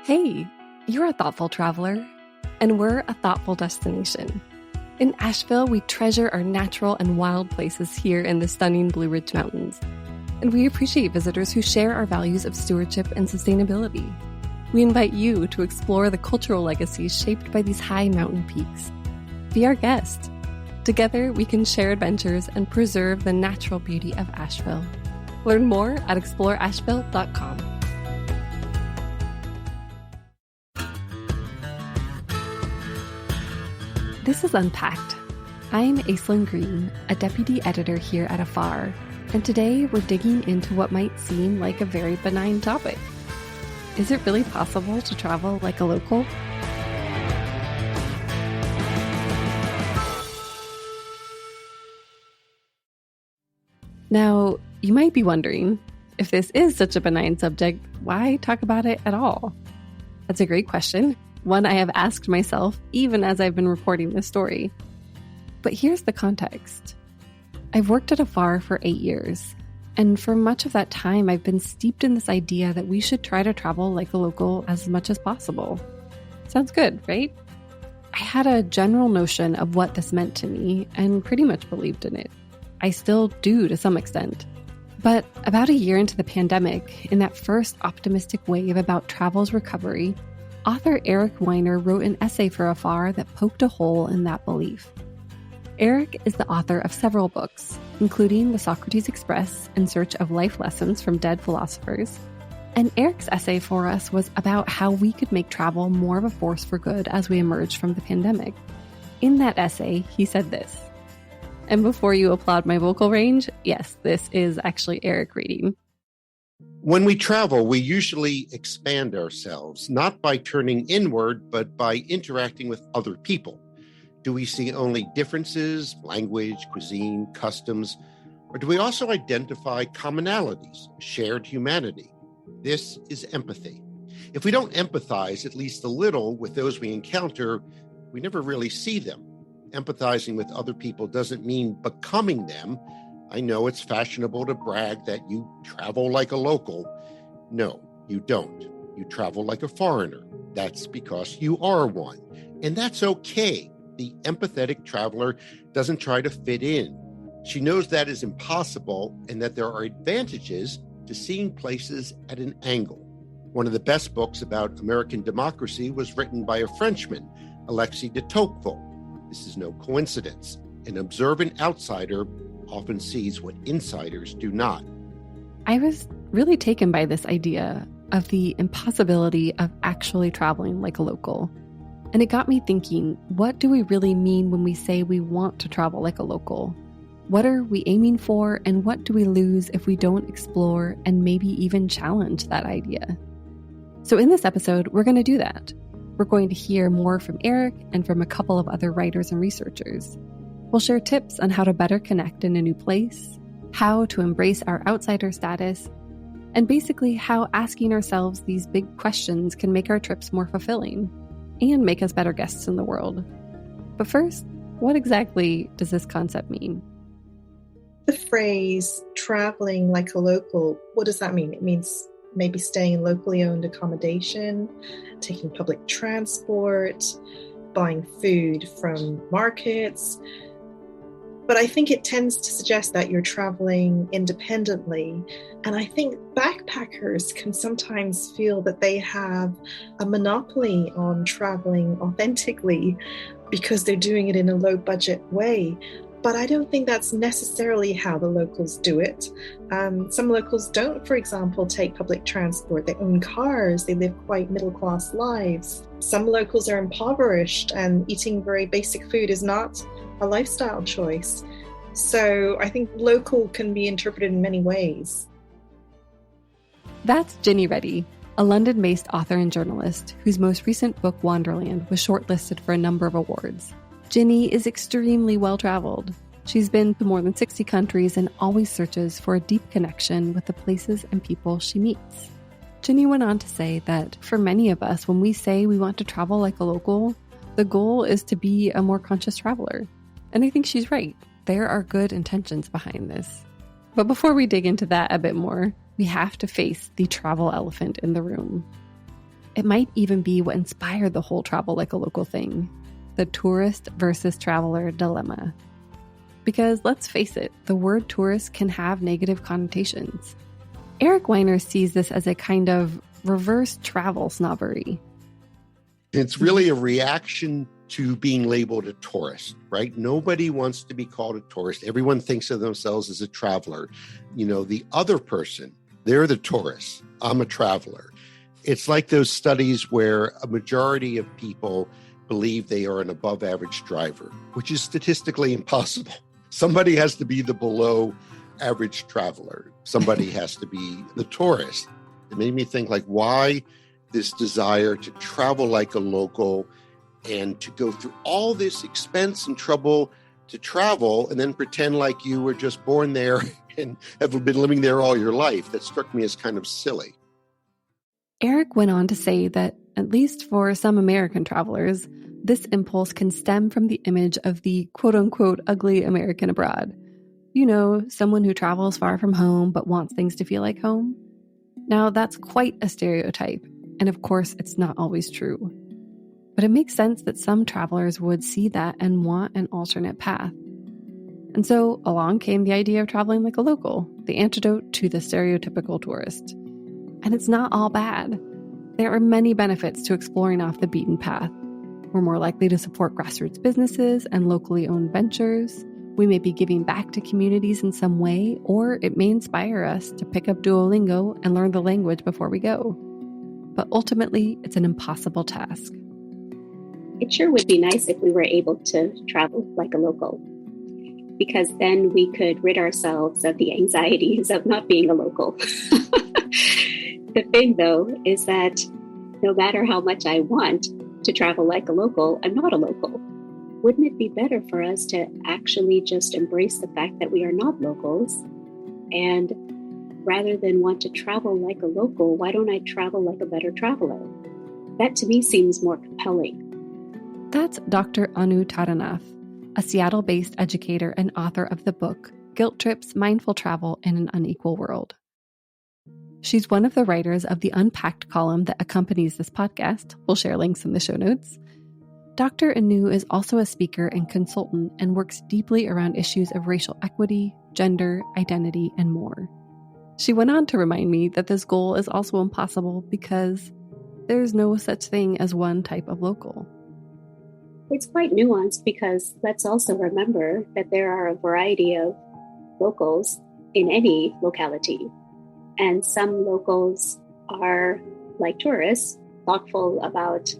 Hey, you're a thoughtful traveler, and we're a thoughtful destination. In Asheville, we treasure our natural and wild places here in the stunning Blue Ridge Mountains, and we appreciate visitors who share our values of stewardship and sustainability. We invite you to explore the cultural legacies shaped by these high mountain peaks. Be our guest. Together, we can share adventures and preserve the natural beauty of Asheville. Learn more at exploreasheville.com. This is Unpacked. I'm Aislyn Greene, a deputy editor here at Afar, and today we're digging into what might seem like a very benign topic. Is it really possible to travel like a local? Now, you might be wondering, if this is such a benign subject, why talk about it at all? That's a great question. One I have asked myself even as I've been reporting this story. But here's the context. I've worked at Afar for 8 years, and for much of that time I've been steeped in this idea that we should try to travel like a local as much as possible. Sounds good, right? I had a general notion of what this meant to me and pretty much believed in it. I still do to some extent. But about a year into the pandemic, in that first optimistic wave about travel's recovery, author Eric Weiner wrote an essay for Afar that poked a hole in that belief. Eric is the author of several books, including The Socrates Express in Search of Life Lessons from Dead Philosophers. And Eric's essay for us was about how we could make travel more of a force for good as we emerge from the pandemic. In that essay, he said this. And before you applaud my vocal range, yes, this is actually Eric reading. When we travel, we usually expand ourselves, not by turning inward, but by interacting with other people. Do we see only differences, language, cuisine, customs, or do we also identify commonalities, shared humanity? This is empathy. If we don't empathize at least a little with those we encounter, we never really see them. Empathizing with other people doesn't mean becoming them. I know it's fashionable to brag that you travel like a local. No, you don't. You travel like a foreigner. That's because you are one. And that's okay. The empathetic traveler doesn't try to fit in. She knows that is impossible and that there are advantages to seeing places at an angle. One of the best books about American democracy was written by a Frenchman, Alexi De Tocqueville. This is no coincidence. An observant outsider often sees what insiders do not. I was really taken by this idea of the impossibility of actually traveling like a local. And it got me thinking, what do we really mean when we say we want to travel like a local? What are we aiming for, and what do we lose if we don't explore and maybe even challenge that idea? So in this episode, we're going to do that. We're going to hear more from Eric and from a couple of other writers and researchers. We'll share tips on how to better connect in a new place, how to embrace our outsider status, and basically how asking ourselves these big questions can make our trips more fulfilling and make us better guests in the world. But first, what exactly does this concept mean? The phrase traveling like a local, what does that mean? It means maybe staying in locally owned accommodation, taking public transport, buying food from markets. But I think it tends to suggest that you're traveling independently. And I think backpackers can sometimes feel that they have a monopoly on traveling authentically because they're doing it in a low budget way. But I don't think that's necessarily how the locals do it. Some locals don't, for example, take public transport. They own cars. They live quite middle-class lives. Some locals are impoverished, and eating very basic food is not a lifestyle choice. So I think local can be interpreted in many ways. That's Jini Reddy, a London-based author and journalist whose most recent book, Wanderland, was shortlisted for a number of awards. Jini is extremely well-traveled. She's been to more than 60 countries and always searches for a deep connection with the places and people she meets. Jini went on to say that for many of us, when we say we want to travel like a local, the goal is to be a more conscious traveler. And I think she's right. There are good intentions behind this. But before we dig into that a bit more, we have to face the travel elephant in the room. It might even be what inspired the whole travel like a local thing, the tourist versus traveler dilemma. Because let's face it, the word tourist can have negative connotations. Eric Weiner sees this as a kind of reverse travel snobbery. It's really a reaction to being labeled a tourist, right? Nobody wants to be called a tourist. Everyone thinks of themselves as a traveler. You know, the other person, they're the tourist. I'm a traveler. It's like those studies where a majority of people believe they are an above average driver, which is statistically impossible. Somebody has to be the below average traveler. Somebody has to be the tourist. It made me think, like, why this desire to travel like a local and to go through all this expense and trouble to travel and then pretend like you were just born there and have been living there all your life. That struck me as kind of silly. Eric went on to say that, at least for some American travelers, this impulse can stem from the image of the quote-unquote ugly American abroad. You know, someone who travels far from home but wants things to feel like home. Now, that's quite a stereotype, and of course, it's not always true. But it makes sense that some travelers would see that and want an alternate path. And so along came the idea of traveling like a local, the antidote to the stereotypical tourist. And it's not all bad. There are many benefits to exploring off the beaten path. We're more likely to support grassroots businesses and locally owned ventures. We may be giving back to communities in some way, or it may inspire us to pick up Duolingo and learn the language before we go. But ultimately, it's an impossible task. It sure would be nice if we were able to travel like a local, because then we could rid ourselves of the anxieties of not being a local. The thing, though, is that no matter how much I want to travel like a local, I'm not a local. Wouldn't it be better for us to actually just embrace the fact that we are not locals? And rather than want to travel like a local, why don't I travel like a better traveler? That to me seems more compelling. That's Dr. Anu Taranath, a Seattle-based educator and author of the book, Guilt Trips, Mindful Travel in an Unequal World. She's one of the writers of the Unpacked column that accompanies this podcast. We'll share links in the show notes. Dr. Anu is also a speaker and consultant and works deeply around issues of racial equity, gender, identity, and more. She went on to remind me that this goal is also impossible because there's no such thing as one type of local. It's quite nuanced because let's also remember that there are a variety of locals in any locality. And some locals are, like tourists, thoughtful about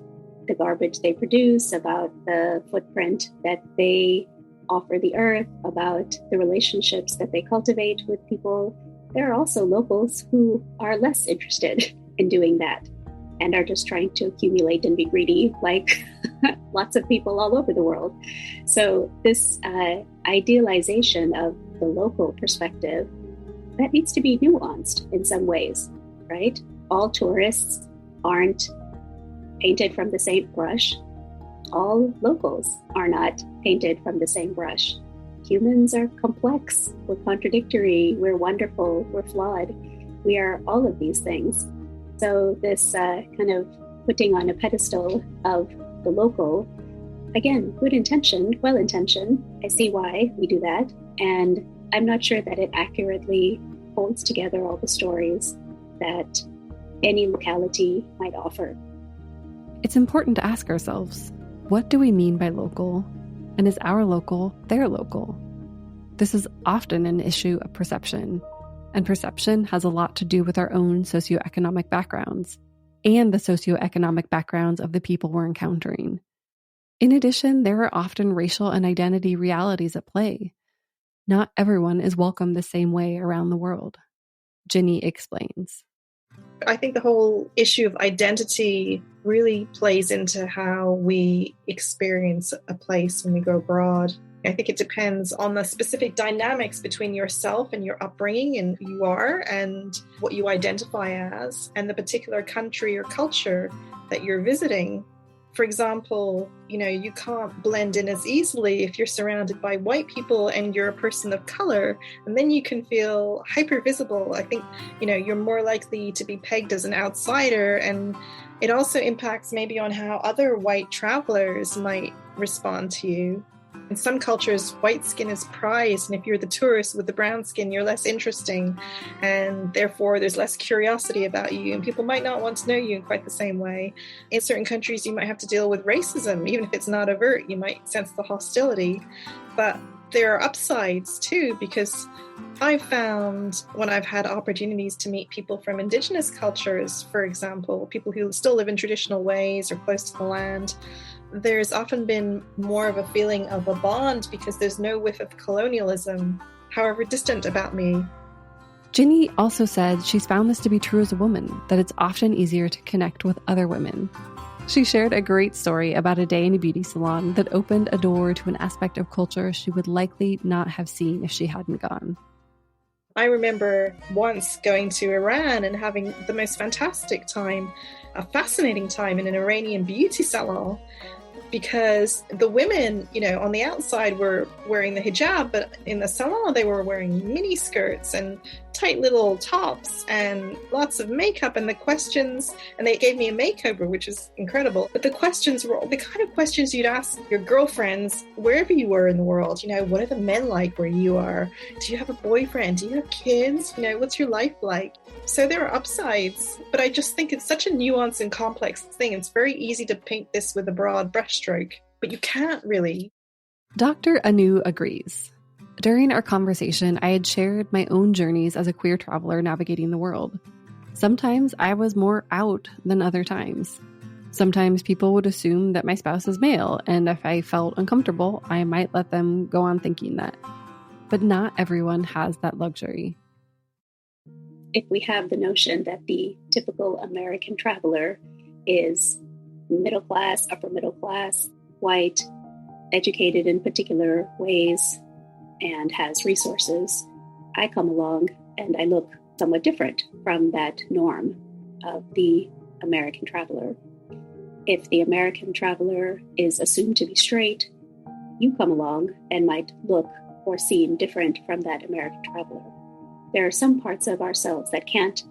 the garbage they produce, about the footprint that they offer the earth, about the relationships that they cultivate with people. There are also locals who are less interested in doing that and are just trying to accumulate and be greedy, like lots of people all over the world. So this idealization of the local perspective, that needs to be nuanced in some ways, right? All tourists aren't painted from the same brush. All locals are not painted from the same brush. Humans are complex, we're contradictory, we're wonderful, we're flawed. We are all of these things. So this kind of putting on a pedestal of the local, again, good intention, well-intentioned. I see why we do that. And I'm not sure that it accurately holds together all the stories that any locality might offer. It's important to ask ourselves, what do we mean by local? And is our local their local? This is often an issue of perception, and perception has a lot to do with our own socioeconomic backgrounds and the socioeconomic backgrounds of the people we're encountering. In addition, there are often racial and identity realities at play. Not everyone is welcome the same way around the world. Jini explains. I think the whole issue of identity really plays into how we experience a place when we go abroad. I think it depends on the specific dynamics between yourself and your upbringing and who you are and what you identify as, and the particular country or culture that you're visiting. For example, you can't blend in as easily if you're surrounded by white people and you're a person of color, and then you can feel hyper visible. I think, you're more likely to be pegged as an outsider, and it also impacts maybe on how other white travelers might respond to you. In some cultures, white skin is prized, and if you're the tourist with the brown skin, you're less interesting, and therefore there's less curiosity about you, and people might not want to know you in quite the same way. In certain countries, you might have to deal with racism, even if it's not overt, you might sense the hostility. But there are upsides too, because I've found when I've had opportunities to meet people from indigenous cultures, for example, people who still live in traditional ways or close to the land, there's often been more of a feeling of a bond because there's no whiff of colonialism, however distant about me. Jini also said she's found this to be true as a woman, that it's often easier to connect with other women. She shared a great story about a day in a beauty salon that opened a door to an aspect of culture she would likely not have seen if she hadn't gone. I remember once going to Iran and having the most fantastic time, a fascinating time in an Iranian beauty salon, because the women, on the outside were wearing the hijab, but in the salon they were wearing mini skirts and tight little tops and lots of makeup, and the questions, and they gave me a makeover, which was incredible. But the questions were the kind of questions you'd ask your girlfriends wherever you were in the world. What are the men like where you are? Do you have a boyfriend? Do you have kids? What's your life like? So there are upsides, but I just think it's such a nuanced and complex thing. It's very easy to paint this with a broad brushstroke, but you can't really. Dr. Anu agrees. During our conversation, I had shared my own journeys as a queer traveler navigating the world. Sometimes I was more out than other times. Sometimes people would assume that my spouse is male, and if I felt uncomfortable, I might let them go on thinking that. But not everyone has that luxury. If we have the notion that the typical American traveler is middle class, upper middle class, white, educated in particular ways, and has resources, I come along and I look somewhat different from that norm of the American traveler. If the American traveler is assumed to be straight, you come along and might look or seem different from that American traveler. There are some parts of ourselves that can't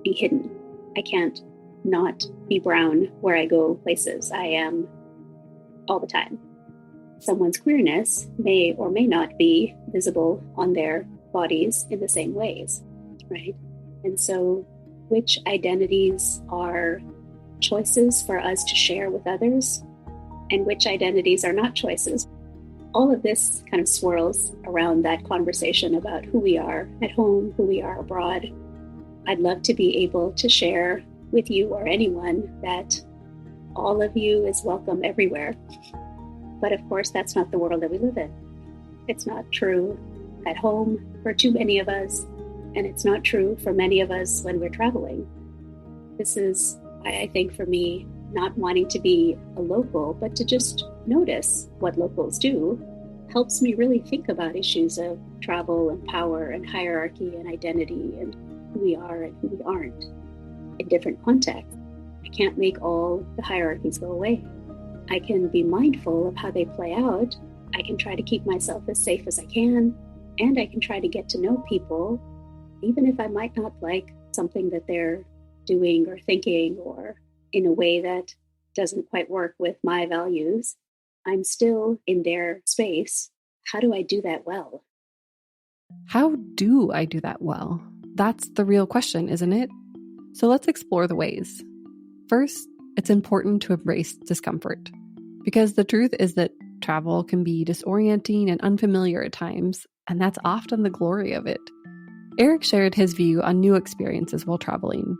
be hidden. I can't not be brown where I go places. I am all the time. Someone's queerness may or may not be visible on their bodies in the same ways, right? And so which identities are choices for us to share with others and which identities are not choices? All of this kind of swirls around that conversation about who we are at home, who we are abroad. I'd love to be able to share with you or anyone that all of you is welcome everywhere. But of course, that's not the world that we live in. It's not true at home for too many of us, and it's not true for many of us when we're traveling. This is, I think, for me, not wanting to be a local, but to just notice what locals do helps me really think about issues of travel and power and hierarchy and identity and who we are and who we aren't in different contexts. I can't make all the hierarchies go away. I can be mindful of how they play out. I can try to keep myself as safe as I can, and I can try to get to know people, even if I might not like something that they're doing or thinking or in a way that doesn't quite work with my values. I'm still in their space. How do I do that well? How do I do that well? That's the real question, isn't it? So let's explore the ways. First, it's important to embrace discomfort, because the truth is that travel can be disorienting and unfamiliar at times, and that's often the glory of it. Eric shared his view on new experiences while traveling.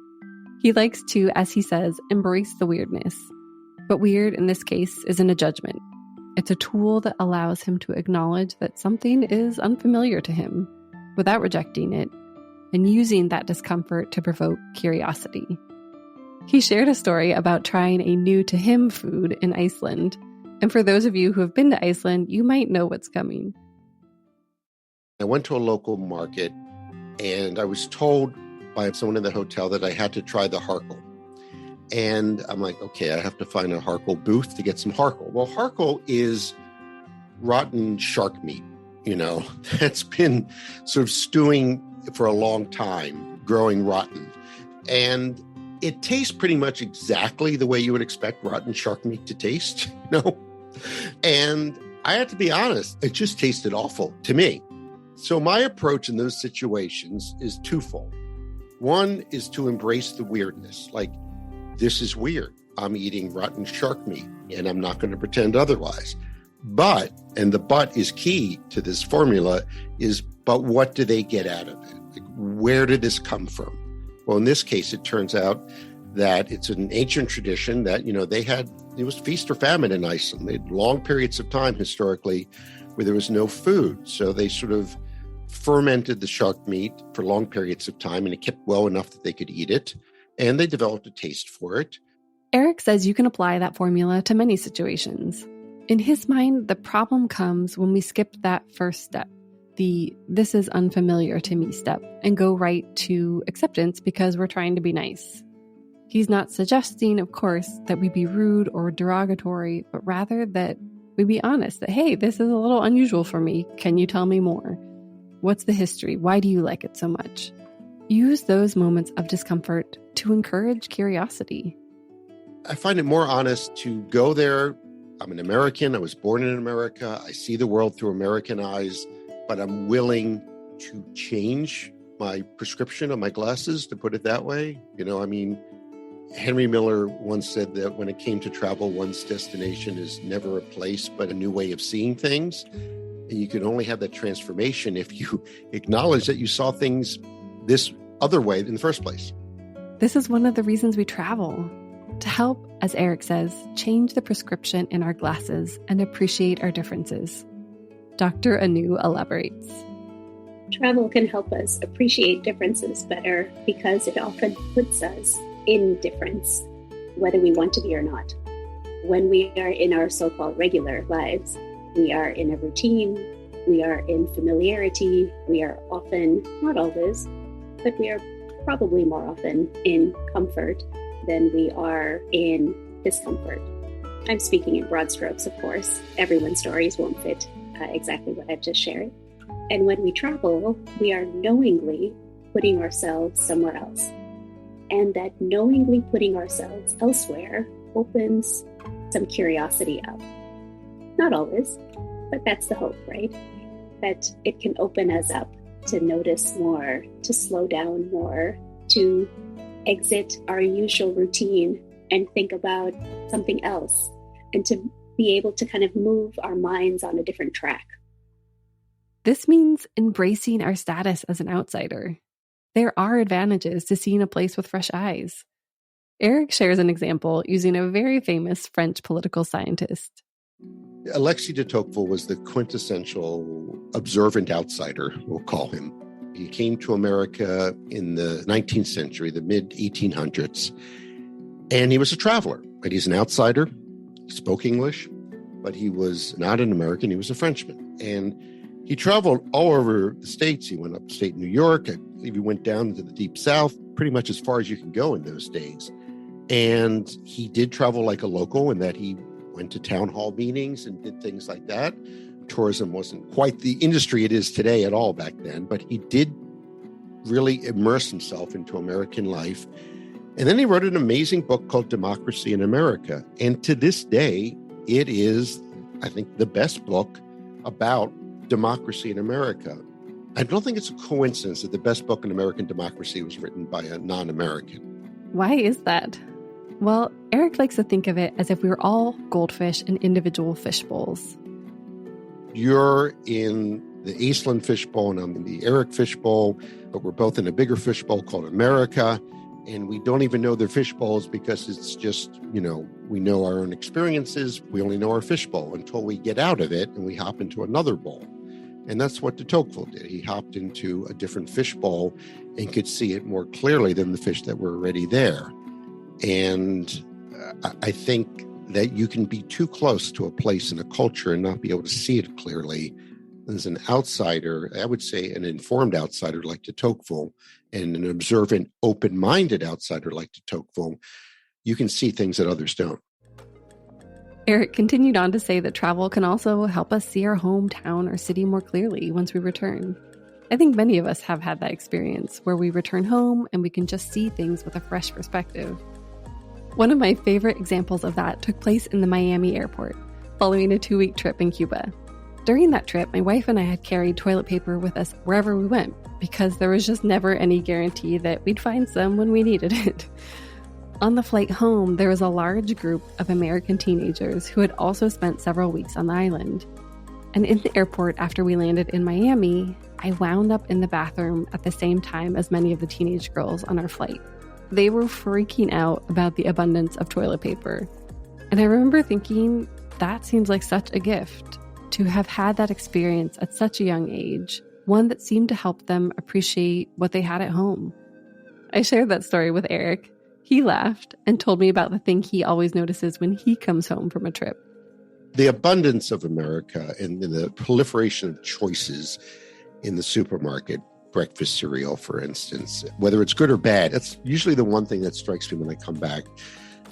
He likes to, as he says, embrace the weirdness. But weird in this case isn't a judgment. It's a tool that allows him to acknowledge that something is unfamiliar to him without rejecting it and using that discomfort to provoke curiosity. He shared a story about trying a new to him food in Iceland. And for those of you who have been to Iceland, you might know what's coming. I went to a local market and I was told by someone in the hotel that I had to try the harkel. And I'm like, okay, I have to find a Harkle booth to get some Harkle. Well, Harkle is rotten shark meat, that's been sort of stewing for a long time, growing rotten. And it tastes pretty much exactly the way you would expect rotten shark meat to taste, And I have to be honest, it just tasted awful to me. So my approach in those situations is twofold. One is to embrace the weirdness, like, this is weird. I'm eating rotten shark meat, and I'm not going to pretend otherwise. But, and the but is key to this formula, but what do they get out of it? Like, where did this come from? Well, in this case, it turns out that it's an ancient tradition that, it was feast or famine in Iceland. They had long periods of time historically where there was no food. So they sort of fermented the shark meat for long periods of time, and it kept well enough that they could eat it. And they developed a taste for it. Eric says you can apply that formula to many situations. In his mind, the problem comes when we skip that first step, the "this is unfamiliar to me" step, and go right to acceptance because we're trying to be nice. He's not suggesting, of course, that we be rude or derogatory, but rather that we be honest that, hey, this is a little unusual for me. Can you tell me more? What's the history? Why do you like it so much? Use those moments of discomfort to encourage curiosity. I find it more honest to go there. I'm an American. I was born in America. I see the world through American eyes, but I'm willing to change my prescription of my glasses, to put it that way. Henry Miller once said that when it came to travel, one's destination is never a place, but a new way of seeing things. And you can only have that transformation if you acknowledge that you saw things this other way in the first place. This is one of the reasons we travel, to help, as Eric says, change the prescription in our glasses and appreciate our differences. Dr. Anu elaborates. Travel can help us appreciate differences better because it often puts us in difference, whether we want to be or not. When we are in our so-called regular lives, we are in a routine, we are in familiarity, we are often, not always, but we are probably more often in comfort than we are in discomfort. I'm speaking in broad strokes, of course. Everyone's stories won't fit exactly what I've just shared. And when we travel, we are knowingly putting ourselves somewhere else. And that knowingly putting ourselves elsewhere opens some curiosity up. Not always, but that's the hope, right? That it can open us up to notice more, to slow down more, to exit our usual routine and think about something else, and to be able to kind of move our minds on a different track. This means embracing our status as an outsider. There are advantages to seeing a place with fresh eyes. Eric shares an example using a very famous French political scientist. Alexi De Tocqueville was the quintessential observant outsider, we'll call him. He came to America in the 19th century, the mid-1800s, and he was a traveler. But he's an outsider. He spoke English, but he was not an American. He was a Frenchman. And he traveled all over the States. He went upstate New York. I believe he went down to the Deep South, pretty much as far as you can go in those days. And he did travel like a local in that he went to town hall meetings and did things like that. Tourism wasn't quite the industry it is today at all back then, but he did really immerse himself into American life. And then he wrote an amazing book called Democracy in America. And to this day, it is, I think, the best book about democracy in America. I don't think it's a coincidence that the best book in American democracy was written by a non-American. Why is that? Well, Eric likes to think of it as if we were all goldfish in individual fish bowls. You're in the Aislyn fishbowl and I'm in the Eric fishbowl, but we're both in a bigger fishbowl called America. And we don't even know they're fishbowls because it's just, we know our own experiences. We only know our fishbowl until we get out of it and we hop into another bowl. And that's what de Tocqueville did. He hopped into a different fishbowl and could see it more clearly than the fish that were already there. And I think that you can be too close to a place and a culture and not be able to see it clearly. As an outsider, I would say an informed outsider like de Tocqueville and an observant, open-minded outsider like de Tocqueville, you can see things that others don't. Eric continued on to say that travel can also help us see our hometown or city more clearly once we return. I think many of us have had that experience where we return home and we can just see things with a fresh perspective. One of my favorite examples of that took place in the Miami airport, following a 2-week trip in Cuba. During that trip, my wife and I had carried toilet paper with us wherever we went because there was just never any guarantee that we'd find some when we needed it. On the flight home, there was a large group of American teenagers who had also spent several weeks on the island. And in the airport after we landed in Miami, I wound up in the bathroom at the same time as many of the teenage girls on our flight. They were freaking out about the abundance of toilet paper. And I remember thinking, that seems like such a gift, to have had that experience at such a young age, one that seemed to help them appreciate what they had at home. I shared that story with Eric. He laughed and told me about the thing he always notices when he comes home from a trip. The abundance of America and the proliferation of choices in the supermarket, breakfast cereal, for instance, whether it's good or bad, that's usually the one thing that strikes me when I come back,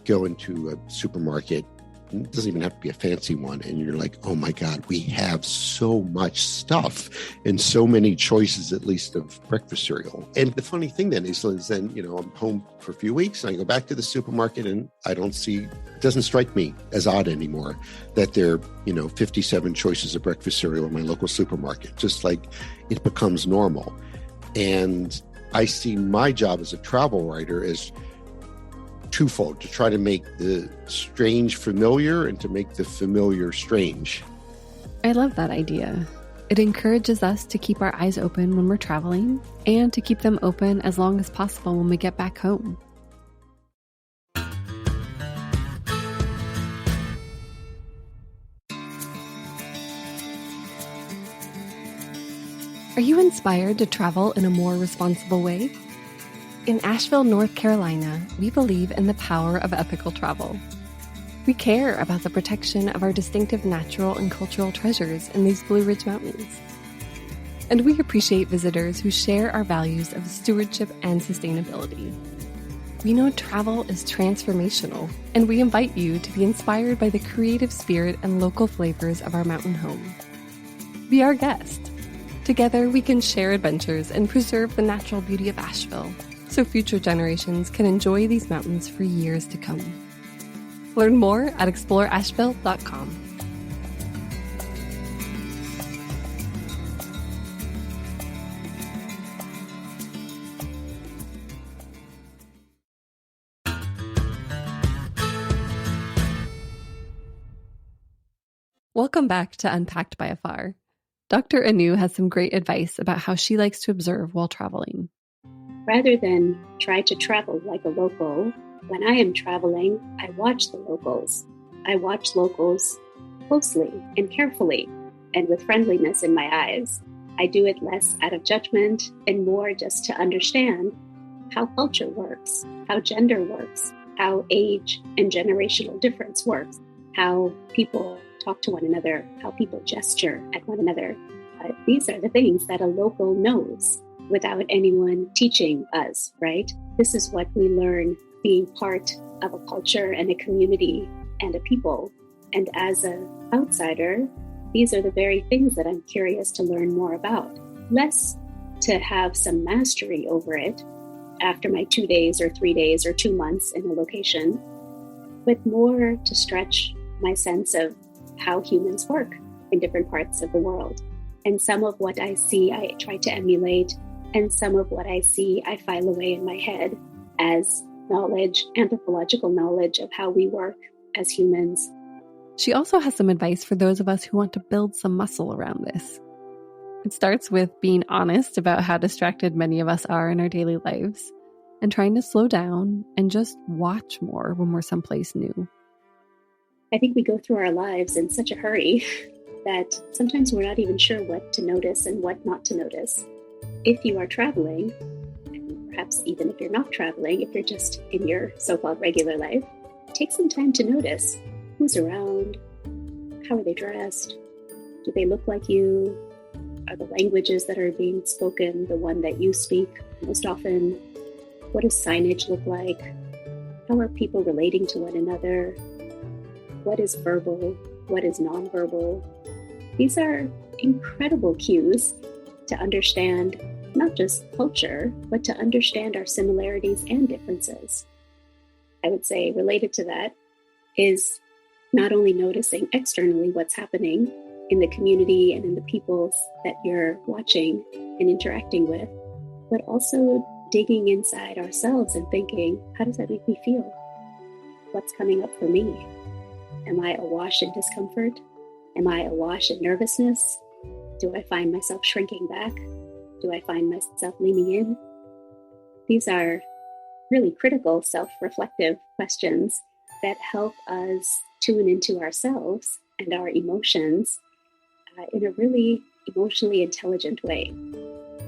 go into a supermarket. It doesn't even have to be a fancy one. And you're like, oh my God, we have so much stuff and so many choices, at least of breakfast cereal. And the funny thing then is then, I'm home for a few weeks and I go back to the supermarket and I don't see, it doesn't strike me as odd anymore that there are, 57 choices of breakfast cereal in my local supermarket, just like it becomes normal. And I see my job as a travel writer as twofold, to try to make the strange familiar and to make the familiar strange. I love that idea. It encourages us to keep our eyes open when we're traveling and to keep them open as long as possible when we get back home. Are you inspired to travel in a more responsible way? In Asheville, North Carolina, we believe in the power of ethical travel. We care about the protection of our distinctive natural and cultural treasures in these Blue Ridge Mountains. And we appreciate visitors who share our values of stewardship and sustainability. We know travel is transformational, and we invite you to be inspired by the creative spirit and local flavors of our mountain home. Be our guest. Together, we can share adventures and preserve the natural beauty of Asheville, so future generations can enjoy these mountains for years to come. Learn more at exploreasheville.com. Welcome back to Unpacked by Afar. Dr. Anu has some great advice about how she likes to observe while traveling. Rather than try to travel like a local, when I am traveling, I watch the locals. I watch locals closely and carefully and with friendliness in my eyes. I do it less out of judgment and more just to understand how culture works, how gender works, how age and generational difference works, how people talk to one another, how people gesture at one another. These are the things that a local knows without anyone teaching us, right? This is what we learn being part of a culture and a community and a people. And as an outsider, these are the very things that I'm curious to learn more about. Less to have some mastery over it after my 2 days or 3 days or 2 months in a location, but more to stretch my sense of how humans work in different parts of the world. And some of what I see, I try to emulate, and some of what I see, I file away in my head as knowledge, anthropological knowledge of how we work as humans. She also has some advice for those of us who want to build some muscle around this. It starts with being honest about how distracted many of us are in our daily lives and trying to slow down and just watch more when we're someplace new. I think we go through our lives in such a hurry that sometimes we're not even sure what to notice and what not to notice. If you are traveling, and perhaps even if you're not traveling, if you're just in your so-called regular life, take some time to notice who's around, how are they dressed, do they look like you, are the languages that are being spoken the one that you speak most often, what does signage look like, How are people relating to one another? What is verbal? What is nonverbal? These are incredible cues to understand not just culture, but to understand our similarities and differences. I would say related to that is not only noticing externally what's happening in the community and in the peoples that you're watching and interacting with, but also digging inside ourselves and thinking, how does that make me feel? What's coming up for me? Am I awash in discomfort? Am I awash in nervousness? Do I find myself shrinking back? Do I find myself leaning in? These are really critical self-reflective questions that help us tune into ourselves and our emotions in a really emotionally intelligent way.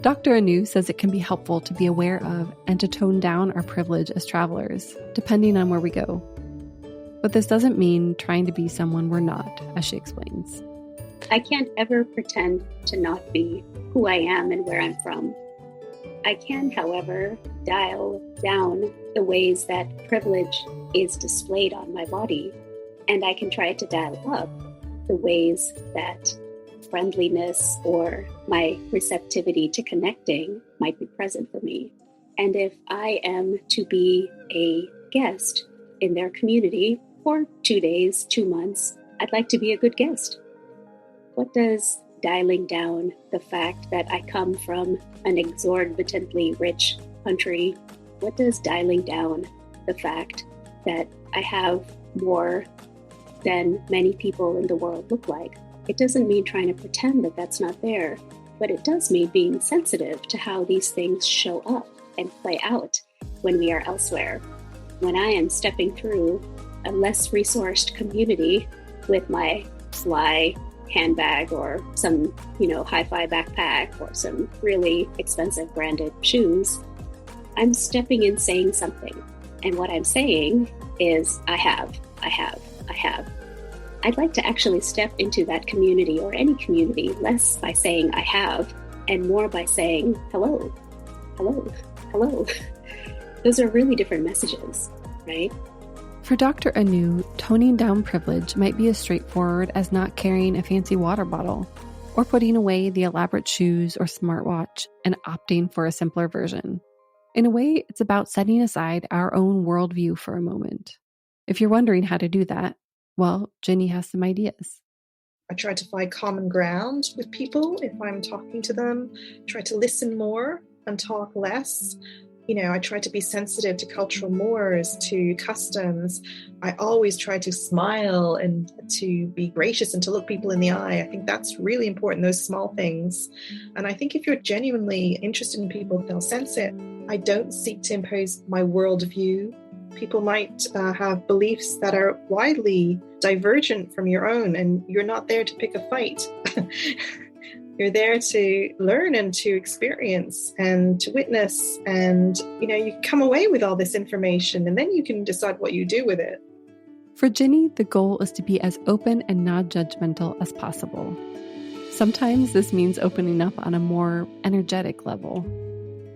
Dr. Anu says it can be helpful to be aware of and to tone down our privilege as travelers, depending on where we go. But this doesn't mean trying to be someone we're not, as she explains. I can't ever pretend to not be who I am and where I'm from. I can, however, dial down the ways that privilege is displayed on my body, and I can try to dial up the ways that friendliness or my receptivity to connecting might be present for me. And if I am to be a guest in their community for 2 days, 2 months, I'd like to be a good guest. What does dialing down the fact that I come from an exorbitantly rich country, what does dialing down the fact that I have more than many people in the world look like? It doesn't mean trying to pretend that that's not there, but it does mean being sensitive to how these things show up and play out when we are elsewhere. When I am stepping through a less resourced community with my fly handbag or some, hi-fi backpack or some really expensive branded shoes, I'm stepping in saying something. And what I'm saying is, I have. I'd like to actually step into that community or any community less by saying I have and more by saying hello. Those are really different messages, right? For Dr. Anu, toning down privilege might be as straightforward as not carrying a fancy water bottle or putting away the elaborate shoes or smartwatch and opting for a simpler version. In a way, it's about setting aside our own worldview for a moment. If you're wondering how to do that, well, Jini has some ideas. I try to find common ground with people if I'm talking to them, try to listen more and talk less. I try to be sensitive to cultural mores, to customs. I always try to smile and to be gracious and to look people in the eye. I think that's really important, those small things. And I think if you're genuinely interested in people, they'll sense it. I don't seek to impose my worldview. People might have beliefs that are widely divergent from your own, and you're not there to pick a fight. You're there to learn and to experience and to witness. And, you come away with all this information and then you can decide what you do with it. For Jini, the goal is to be as open and non-judgmental as possible. Sometimes this means opening up on a more energetic level.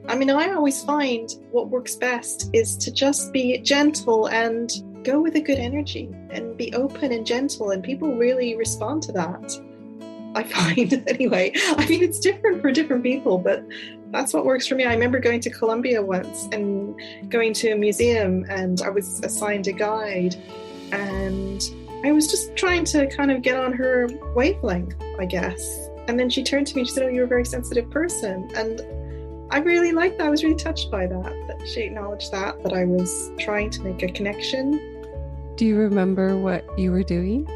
I always find what works best is to just be gentle and go with a good energy and be open and gentle. And people really respond to that. I find anyway. It's different for different people, but that's what works for me. I remember going to Colombia once and going to a museum, and I was assigned a guide, and I was just trying to kind of get on her wavelength, I guess. And then she turned to me and she said, "Oh, you're a very sensitive person." And I really liked that. I was really touched by that she acknowledged that I was trying to make a connection. Do you remember what you were doing?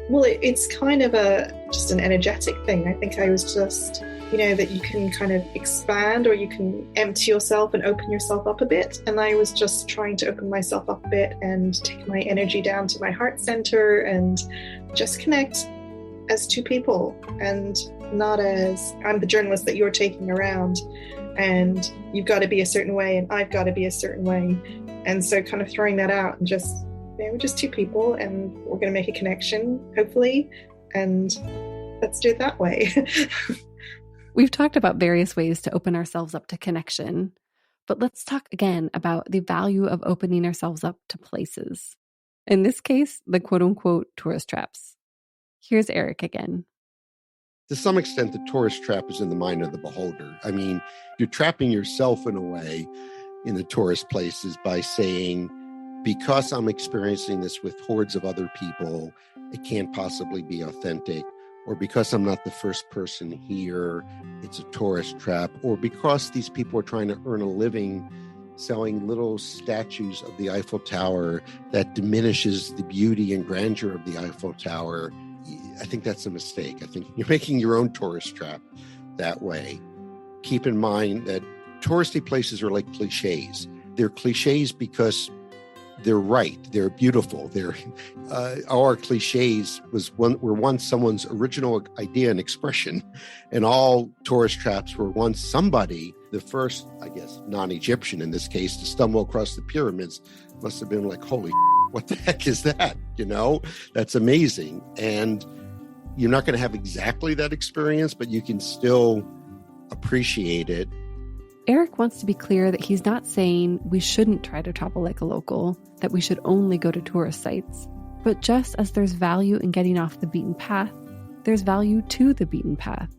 Well, it's kind of just an energetic thing. I think I was just, that you can kind of expand or you can empty yourself and open yourself up a bit. And I was just trying to open myself up a bit and take my energy down to my heart center and just connect as two people and not as I'm the journalist that you're taking around and you've got to be a certain way and I've got to be a certain way. And so kind of throwing that out and just, we're just two people and we're going to make a connection, hopefully, and let's do it that way. We've talked about various ways to open ourselves up to connection. But let's talk again about the value of opening ourselves up to places. In this case, the quote-unquote tourist traps. Here's Eric again. To some extent, the tourist trap is in the mind of the beholder. I mean, you're trapping yourself in a way in the tourist places by saying, because I'm experiencing this with hordes of other people, it can't possibly be authentic. Or because I'm not the first person here, it's a tourist trap. Or because these people are trying to earn a living selling little statues of the Eiffel Tower that diminishes the beauty and grandeur of the Eiffel Tower. I think that's a mistake. I think you're making your own tourist trap that way. Keep in mind that touristy places are like cliches. They're cliches because they're right. They're beautiful. Our cliches were once someone's original idea and expression, and all tourist traps were once somebody, the first, I guess, non-Egyptian in this case, to stumble across the pyramids must have been like, holy, what the heck is that? That's amazing. And you're not going to have exactly that experience, but you can still appreciate it. Eric wants to be clear that he's not saying we shouldn't try to travel like a local, that we should only go to tourist sites. But just as there's value in getting off the beaten path, there's value to the beaten path.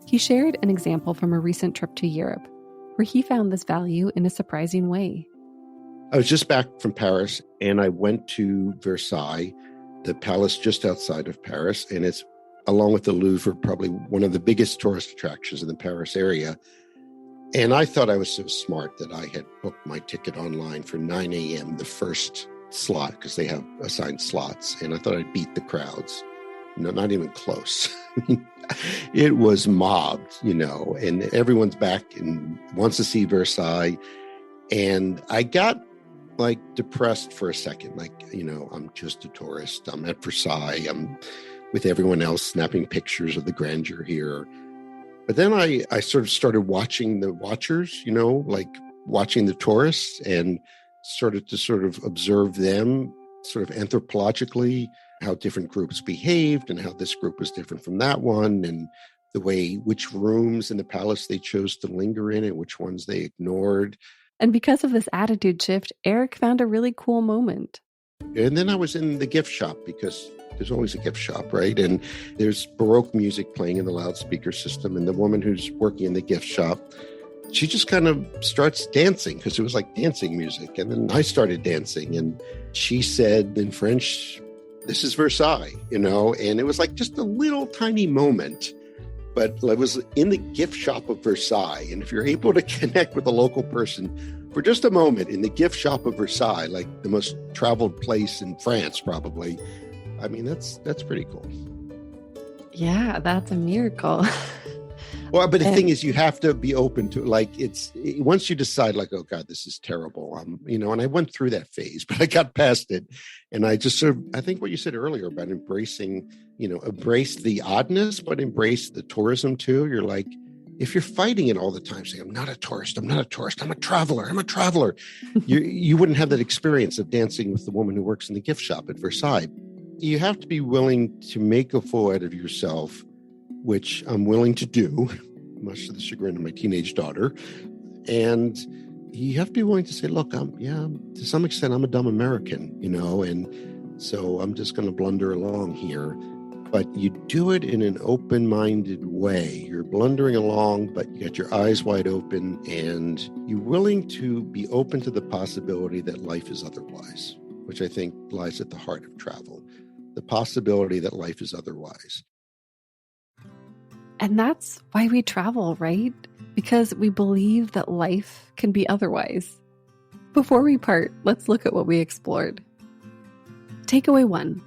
He shared an example from a recent trip to Europe, where he found this value in a surprising way. I was just back from Paris, and I went to Versailles, the palace just outside of Paris, and it's, along with the Louvre, probably one of the biggest tourist attractions in the Paris area. And I thought I was so smart that I had booked my ticket online for 9 a.m., the first slot, because they have assigned slots. And I thought I'd beat the crowds. No, not even close. It was mobbed, and everyone's back and wants to see Versailles. And I got depressed for a second. I'm just a tourist. I'm at Versailles. I'm with everyone else snapping pictures of the grandeur here. But then I sort of started watching the watchers, watching the tourists, and started to observe them sort of anthropologically, how different groups behaved and how this group was different from that one, and the way which rooms in the palace they chose to linger in and which ones they ignored. And because of this attitude shift, Eric found a really cool moment. And then I was in the gift shop, because there's always a gift shop, right? And there's Baroque music playing in the loudspeaker system. And the woman who's working in the gift shop, she just kind of starts dancing, because it was like dancing music. And then I started dancing, and she said in French, "This is Versailles," and it was like just a little tiny moment. But I was in the gift shop of Versailles. And if you're able to connect with a local person for just a moment in the gift shop of Versailles, like the most traveled place in France, probably, I mean, that's pretty cool. Yeah, that's a miracle. Well, but the thing is, you have to be open to once you decide oh God, this is terrible. And I went through that phase, but I got past it. And I just I think what you said earlier about embracing, embrace the oddness, but embrace the tourism too. You're like, if you're fighting it all the time, saying, I'm not a tourist, I'm a traveler. You wouldn't have that experience of dancing with the woman who works in the gift shop at Versailles. You have to be willing to make a fool out of yourself, which I'm willing to do, much to the chagrin of my teenage daughter. And you have to be willing to say, look, to some extent, I'm a dumb American, and so I'm just going to blunder along here. But you do it in an open-minded way. You're blundering along, but you got your eyes wide open, and you're willing to be open to the possibility that life is otherwise, which I think lies at the heart of travel. The possibility that life is otherwise. And that's why we travel, right? Because we believe that life can be otherwise. Before we part, let's look at what we explored. Takeaway 1.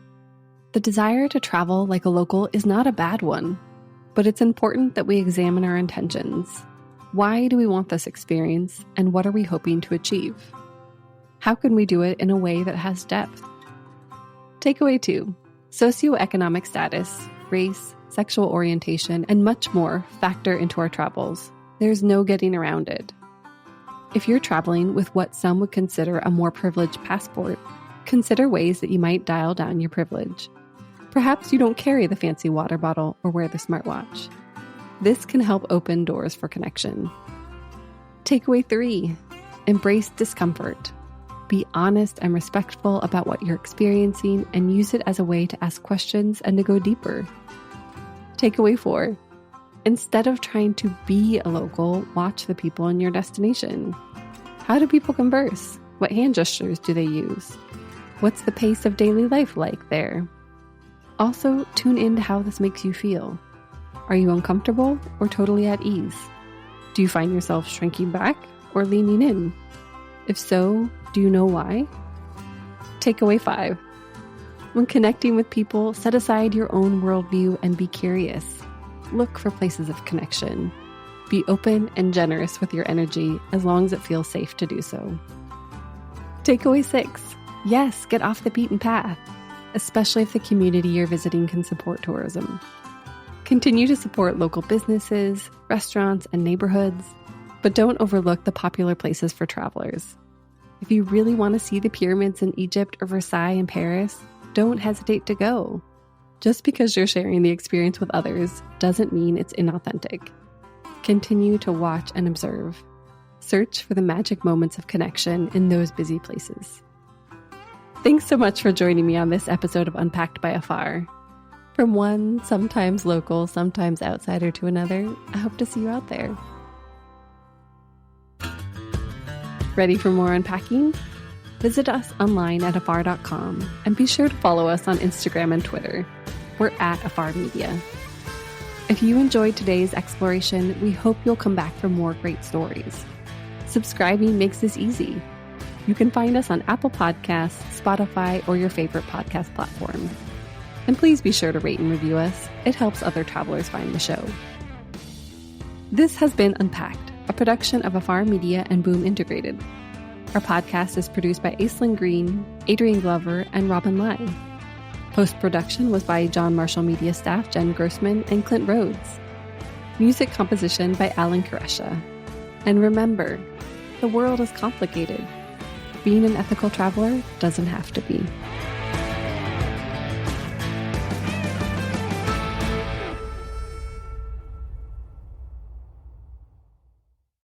The desire to travel like a local is not a bad one, but it's important that we examine our intentions. Why do we want this experience, and what are we hoping to achieve? How can we do it in a way that has depth? Takeaway 2. Socioeconomic status, race, sexual orientation, and much more factor into our travels. There's no getting around it. If you're traveling with what some would consider a more privileged passport, consider ways that you might dial down your privilege. Perhaps you don't carry the fancy water bottle or wear the smartwatch. This can help open doors for connection. Takeaway 3. Embrace discomfort. Be honest and respectful about what you're experiencing and use it as a way to ask questions and to go deeper. Takeaway 4. Instead of trying to be a local, watch the people in your destination. How do people converse? What hand gestures do they use? What's the pace of daily life like there? Also, tune into how this makes you feel. Are you uncomfortable or totally at ease? Do you find yourself shrinking back or leaning in? If so, do you know why? Takeaway 5. When connecting with people, set aside your own worldview and be curious. Look for places of connection. Be open and generous with your energy as long as it feels safe to do so. Takeaway 6. Yes, get off the beaten path, especially if the community you're visiting can support tourism. Continue to support local businesses, restaurants, and neighborhoods, but don't overlook the popular places for travelers. If you really want to see the pyramids in Egypt or Versailles in Paris, don't hesitate to go. Just because you're sharing the experience with others doesn't mean it's inauthentic. Continue to watch and observe. Search for the magic moments of connection in those busy places. Thanks so much for joining me on this episode of Unpacked by Afar. From one sometimes local, sometimes outsider to another, I hope to see you out there. Ready for more unpacking? Visit us online at afar.com and be sure to follow us on Instagram and Twitter. We're at Afar Media. If you enjoyed today's exploration, we hope you'll come back for more great stories. Subscribing makes this easy. You can find us on Apple Podcasts, Spotify, or your favorite podcast platform. And please be sure to rate and review us. It helps other travelers find the show. This has been Unpacked, a production of Afar Media and Boom Integrated. Our podcast is produced by Aislyn Greene, Adrian Glover, and Robin Lai. Post-production was by John Marshall Media staff Jen Grossman and Clint Rhodes. Music composition by Alan Koresha. And remember, the world is complicated. Being an ethical traveler doesn't have to be.